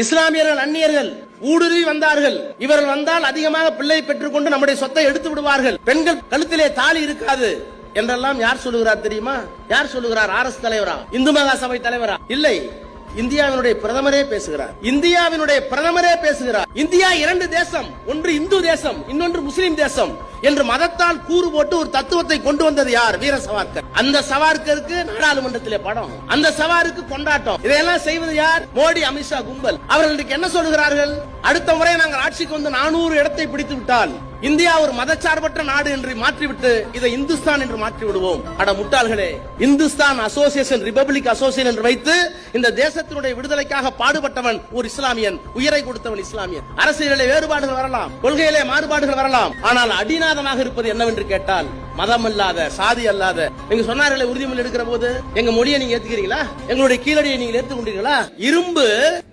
இஸ்லாமியர்கள் அந்நியர்கள் ஊடுருவி வந்தார்கள். இவர்கள் வந்தால் அதிகமாக பிள்ளை பெற்றுக் கொண்டு நம்முடைய சொத்தை எடுத்து விடுவார்கள். பெண்கள் கழுத்திலே தாலி இருக்காது என்றெல்லாம் யார் சொல்லுகிறார் தெரியுமா? யார் சொல்லுகிறார்? RS தலைவரா? இந்து மகா சபை தலைவரா? இல்லை, இந்தியாவினுடைய பிரதமரே பேசுகிறார். இந்தியாவினுடைய பிரதமரே பேசுகிறார். இந்தியா 2 தேசம், ஒன்று இந்து தேசம், இன்னொன்று முஸ்லிம் தேசம் என்று மதத்தால் கூறு போட்டு ஒரு தத்துவத்தை கொண்டு வந்தது யார்? வீர சவார்கர். அந்த சவார்கருக்கு நாடாளுமன்றத்திலே படம், அந்த சவாருக்கு கொண்டாட்டம். இதையெல்லாம் செய்வது யார்? மோடி, அமித்ஷா கும்பல். அவர்களுக்கு என்ன சொல்லுகிறார்கள்? அடுத்த முறை நாங்கள் ஆட்சிக்கு வந்து 400 இடத்தை பிடித்து விட்டால் இந்தியா ஒரு மதச்சார்பற்ற நாடு என்று மாற்றிவிட்டு இதை இந்துஸ்தான் என்று மாற்றி விடுவோம். அட முட்டாள்களே, இந்துஸ்தான் அசோசியேஷன், ரிபப்ளிக் அசோசியேஷன் என்று வைத்து இந்த தேசத்தினுடைய விடுதலைக்காக பாடுபட்டவன் ஒரு இஸ்லாமியன், உயிரை கொடுத்தவன் இஸ்லாமியன். அரசியலிலே வேறுபாடுகள் வரலாம், கொள்கையிலே மாறுபாடுகள் வரலாம், ஆனால் அடிநாதமாக இருப்பது என்னவென்று கேட்டால் மதம் அல்லாத, சாதி அல்லாத. நீங்க சொன்னார்களே உறுதிமொழி எடுக்கிற போது எங்க மொழியை நீங்க ஏத்துக்கிறீங்களா? எங்களுடைய கீழடியை நீங்க ஏற்றுக்கொண்டீர்களா? இரும்பு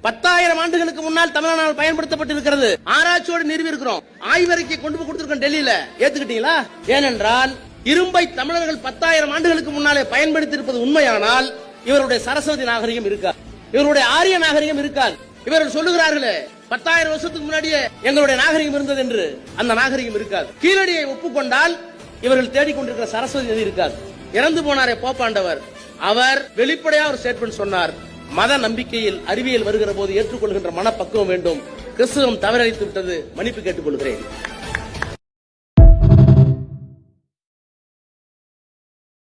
10,000 ஆண்டுகளுக்கு முன்னால் தமிழ்நாடு பயன்படுத்தப்பட்டிருக்கிறது. ஆராய்ச்சியோடு நிறுவி இருக்கிறோம். ஆய்வறிக்கை கொண்டு போய் கொடுத்திருக்கோம் டெல்லியில. ஏத்துக்கிட்டீங்களா? ஏனென்றால் இரும்பை தமிழர்கள் 10,000 ஆண்டுகளுக்கு முன்னாலே பயன்படுத்தி இருப்பது உண்மையானால் இவருடைய சரஸ்வதி நாகரிகம் இருக்காது, இவருடைய ஆரிய நாகரிகம் இருக்காது. இவர்கள் சொல்லுகிறார்களே 10,000 வருஷத்துக்கு முன்னாடியே எங்களுடைய நாகரிகம் இருந்தது என்று, அந்த நாகரிகம் இருக்காது. கீழடியை ஒப்புக்கொண்டால் இவர்கள் தேடிக்கொண்டிருக்கிற சரஸ்வதி நதி இருக்காது. இறந்து போனாரே போப்பாண்டவர், அவர் வெளிப்படையா ஒரு ஸ்டேட்மெண்ட் சொன்னார். மத நம்பிக்கையில் அறிவியல் வருகிற போது ஏற்றுக்கொள்கின்ற மனப்பக்குவம் வேண்டும். கிறிஸ்துவம் தவறளித்து விட்டது, மன்னிப்பு கேட்டுக் கொள்கிறேன்.